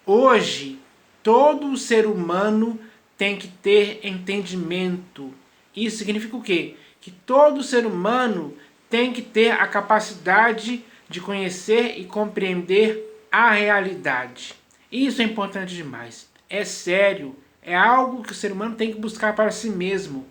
Hoje, todo ser humano tem que ter entendimento. Isso significa o quê? Que todo ser humano tem que ter a capacidade de conhecer e compreender a realidade. Isso é importante demais. É sério. É algo que o ser humano tem que buscar para si mesmo.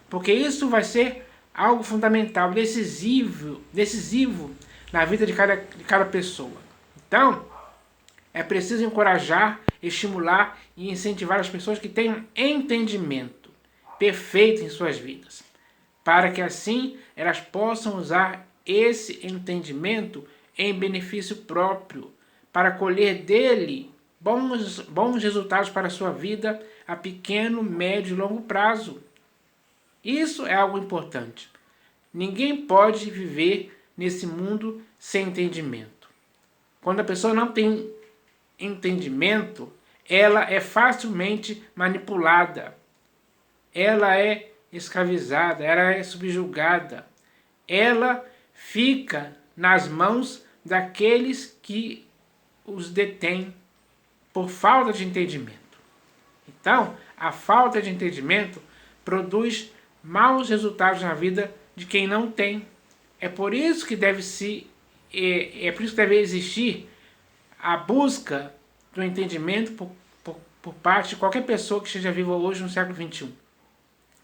Porque isso vai ser algo fundamental, decisivo na vida de cada pessoa. Então, é preciso encorajar, estimular e incentivar as pessoas que tenham entendimento perfeito em suas vidas, para que assim elas possam usar esse entendimento em benefício próprio, para colher dele bons resultados para a sua vida a pequeno, médio e longo prazo. Isso é algo importante. Ninguém pode viver nesse mundo sem entendimento. Quando a pessoa não tem entendimento, ela é facilmente manipulada, ela é escravizada, ela é subjugada, ela fica nas mãos daqueles que os detêm por falta de entendimento. Então, a falta de entendimento produz maus resultados na vida de quem não tem. É por isso que por isso que deve existir a busca do entendimento por parte de qualquer pessoa que esteja viva hoje no século XXI.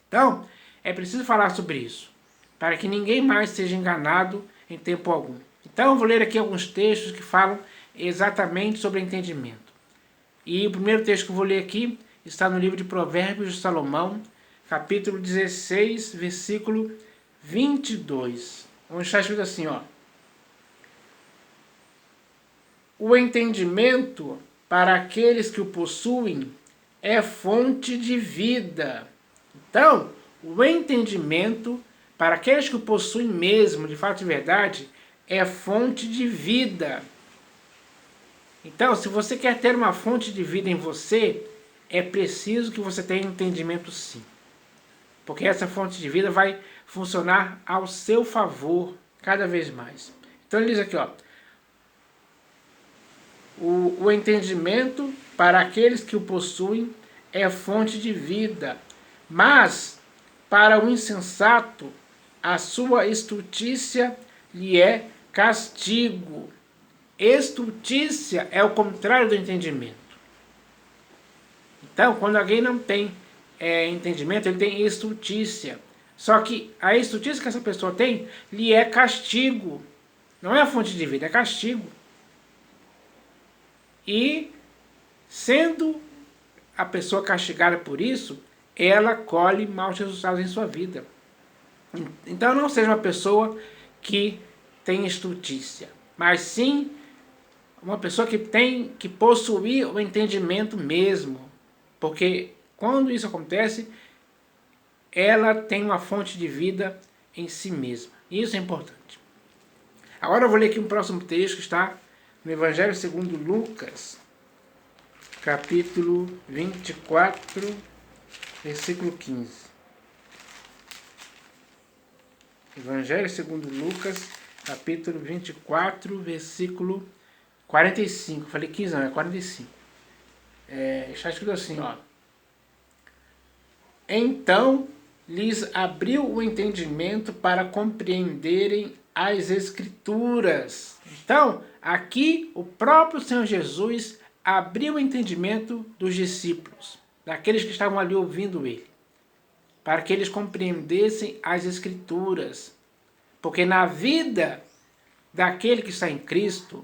Então, é preciso falar sobre isso, para que ninguém mais seja enganado em tempo algum. Então, eu vou ler aqui alguns textos que falam exatamente sobre entendimento. E o primeiro texto que eu vou ler aqui está no livro de Provérbios de Salomão, capítulo 16, versículo 22, onde está escrito assim, ó: o entendimento, para aqueles que o possuem, é fonte de vida. Então, o entendimento, para aqueles que o possuem mesmo, de fato e verdade, é fonte de vida. Então, se você quer ter uma fonte de vida em você, é preciso que você tenha entendimento sim. Porque essa fonte de vida vai funcionar ao seu favor cada vez mais. Então ele diz aqui, ó: o entendimento, para aqueles que o possuem, é fonte de vida, mas para o insensato, a sua estultícia lhe é castigo. Estultícia é o contrário do entendimento. Então, quando alguém não tem entendimento, ele tem estultícia. Só que a estultícia que essa pessoa tem lhe é castigo. Não é a fonte de vida, é castigo. E, sendo a pessoa castigada por isso, ela colhe maus resultados em sua vida. Então não seja uma pessoa que tem estultícia, mas sim uma pessoa que tem que possuir o entendimento mesmo. Porque quando isso acontece, ela tem uma fonte de vida em si mesma. Isso é importante. Agora eu vou ler aqui um próximo texto que está no Evangelho segundo Lucas, capítulo 24, versículo 15. Evangelho segundo Lucas, capítulo 24, versículo 45. Eu falei 15, não, é 45. Está escrito assim, ó: então lhes abriu o entendimento para compreenderem as Escrituras. Então, aqui o próprio Senhor Jesus abriu o entendimento dos discípulos, daqueles que estavam ali ouvindo ele, para que eles compreendessem as Escrituras. Porque na vida daquele que está em Cristo,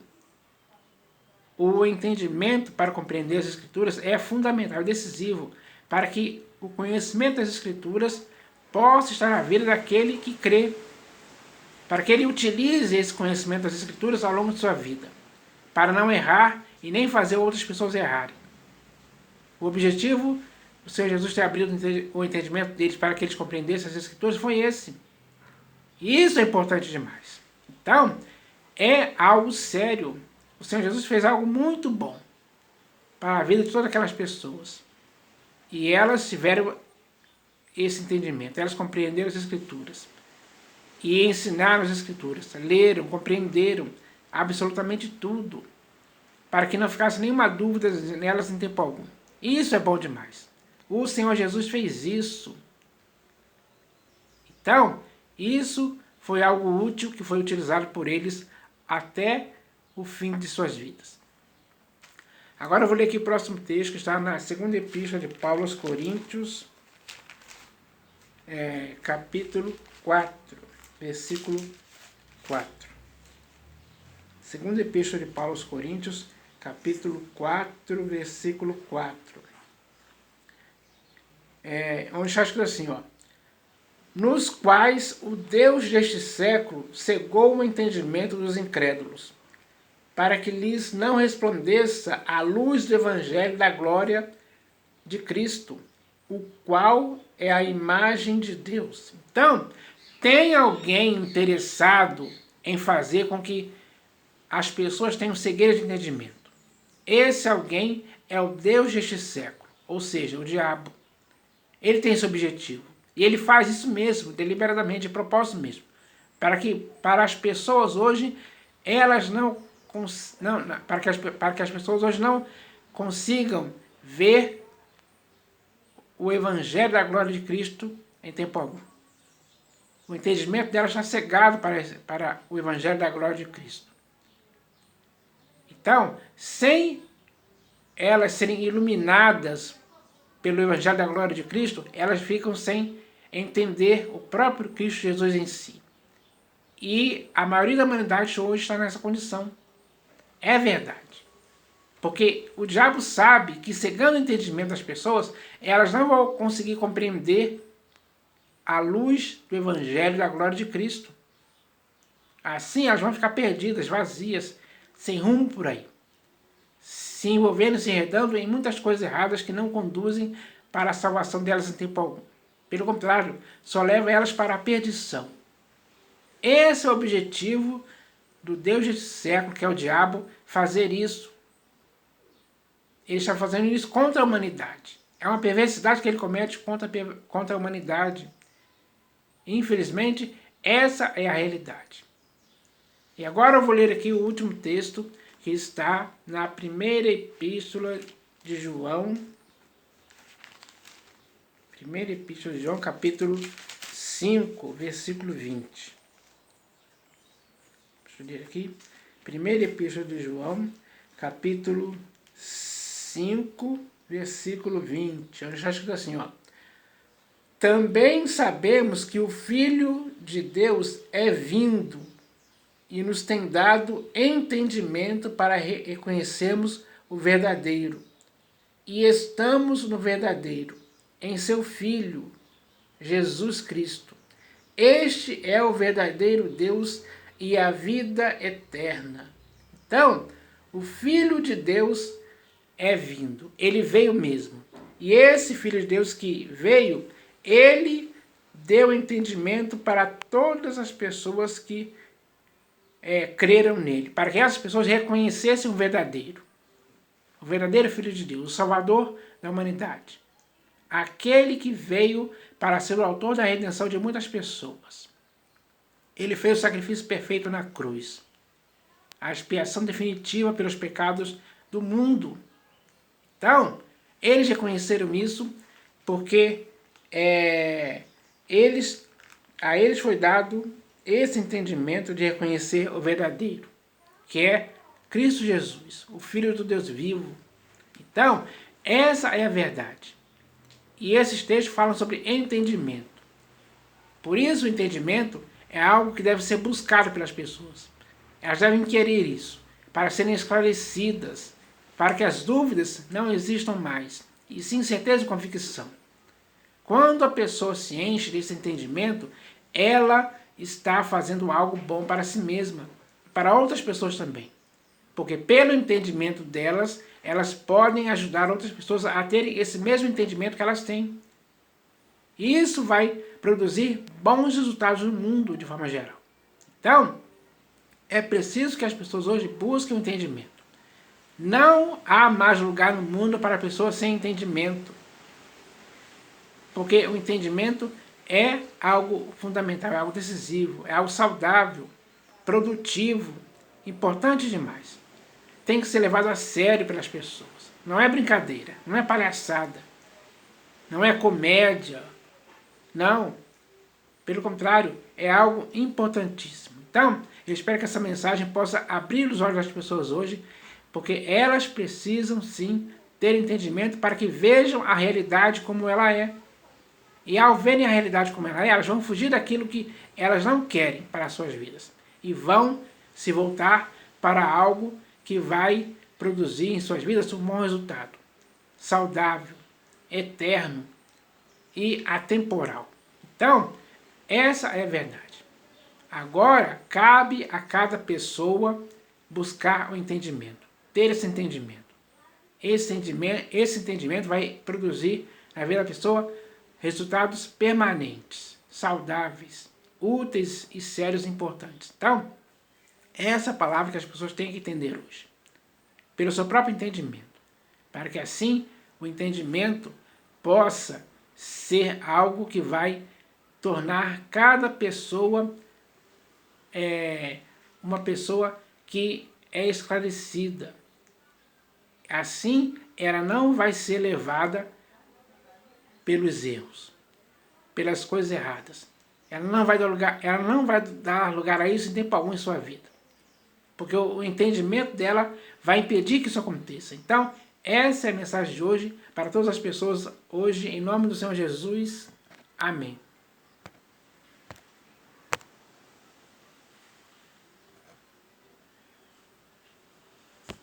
o entendimento para compreender as Escrituras é fundamental, é decisivo, para que o conhecimento das Escrituras possa estar na vida daquele que crê, para que ele utilize esse conhecimento das Escrituras ao longo de sua vida, para não errar e nem fazer outras pessoas errarem. O objetivo do Senhor Jesus ter abrido o entendimento deles para que eles compreendessem as Escrituras foi esse. E isso é importante demais. Então, é algo sério. O Senhor Jesus fez algo muito bom para a vida de todas aquelas pessoas. E elas tiveram esse entendimento, elas compreenderam as Escrituras. E ensinaram as Escrituras, leram, compreenderam absolutamente tudo, para que não ficasse nenhuma dúvida nelas em tempo algum. Isso é bom demais. O Senhor Jesus fez isso. Então, isso foi algo útil que foi utilizado por eles até o fim de suas vidas. Agora eu vou ler aqui o próximo texto, que está na segunda epístola de Paulo aos Coríntios, capítulo 4, versículo 4. Segunda epístola de Paulo aos Coríntios, capítulo 4, versículo 4. Onde está escrito assim, ó. Nos quais o Deus deste século cegou o entendimento dos incrédulos, para que lhes não resplandeça a luz do evangelho da glória de Cristo, o qual é a imagem de Deus. Então, tem alguém interessado em fazer com que as pessoas tenham cegueira de entendimento. Esse alguém é o Deus deste século, ou seja, o diabo. Ele tem esse objetivo. E ele faz isso mesmo, deliberadamente, de propósito mesmo. Para as pessoas hoje, elas para que as pessoas hoje não consigam ver o evangelho da glória de Cristo em tempo algum. O entendimento delas está cegado para o evangelho da glória de Cristo. Então, sem elas serem iluminadas pelo evangelho da glória de Cristo, elas ficam sem entender o próprio Cristo Jesus em si. E a maioria da humanidade hoje está nessa condição. É verdade. Porque o diabo sabe que, cegando o entendimento das pessoas, elas não vão conseguir compreender a luz do evangelho da glória de Cristo. Assim elas vão ficar perdidas, vazias, sem rumo por aí, se envolvendo, se enredando em muitas coisas erradas que não conduzem para a salvação delas em tempo algum. Pelo contrário, só leva elas para a perdição. Esse é o objetivo do Deus deste século, que é o diabo, fazer isso. Ele está fazendo isso contra a humanidade. É uma perversidade que ele comete contra a humanidade. Infelizmente, essa é a realidade. E agora eu vou ler aqui o último texto, que está na primeira epístola de João. Primeira epístola de João, capítulo 5, versículo 20. Deixa eu ler aqui. Primeira epístola de João, capítulo 5, versículo 20. Onde está escrito assim, ó. Também sabemos que o Filho de Deus é vindo e nos tem dado entendimento para reconhecermos o verdadeiro. E estamos no verdadeiro, em seu Filho, Jesus Cristo. Este é o verdadeiro Deus e a vida eterna. Então, o Filho de Deus é vindo. Ele veio mesmo. E esse Filho de Deus que veio, ele deu entendimento para todas as pessoas que creram nele, para que essas pessoas reconhecessem o verdadeiro Filho de Deus, o Salvador da humanidade. Aquele que veio para ser o autor da redenção de muitas pessoas. Ele fez o sacrifício perfeito na cruz. A expiação definitiva pelos pecados do mundo. Então, eles reconheceram isso porque a eles foi dado esse entendimento de reconhecer o verdadeiro, que é Cristo Jesus, o Filho do Deus vivo. Então, essa é a verdade. E esses textos falam sobre entendimento. Por isso, o entendimento é algo que deve ser buscado pelas pessoas. Elas devem querer isso, para serem esclarecidas, para que as dúvidas não existam mais, e sim certeza e convicção. Quando a pessoa se enche desse entendimento, ela está fazendo algo bom para si mesma, para outras pessoas também. Porque pelo entendimento delas, elas podem ajudar outras pessoas a terem esse mesmo entendimento que elas têm. E isso vai produzir bons resultados no mundo de forma geral. Então, é preciso que as pessoas hoje busquem o entendimento. Não há mais lugar no mundo para pessoas sem entendimento. Porque o entendimento é algo fundamental, é algo decisivo, é algo saudável, produtivo, importante demais. tem que ser levado a sério pelas pessoas. Não é brincadeira, não é palhaçada, não é comédia, não. Pelo contrário, é algo importantíssimo. Então, eu espero que essa mensagem possa abrir os olhos das pessoas hoje, porque elas precisam sim ter entendimento para que vejam a realidade como ela é. E ao verem a realidade como ela é, elas vão fugir daquilo que elas não querem para as suas vidas. E vão se voltar para algo que vai produzir em suas vidas um bom resultado. Saudável, eterno e atemporal. Então, essa é a verdade. Agora, cabe a cada pessoa buscar o entendimento. Ter esse entendimento. Esse entendimento vai produzir na vida da pessoa resultados permanentes, saudáveis, úteis e sérios e importantes. Então, essa palavra que as pessoas têm que entender hoje. Pelo seu próprio entendimento. Para que assim o entendimento possa ser algo que vai tornar cada pessoa uma pessoa que é esclarecida. Assim, ela não vai ser levada pelos erros, pelas coisas erradas. Ela não vai dar lugar a isso em tempo algum em sua vida. Porque o entendimento dela vai impedir que isso aconteça. Então, essa é a mensagem de hoje para todas as pessoas hoje, em nome do Senhor Jesus. Amém.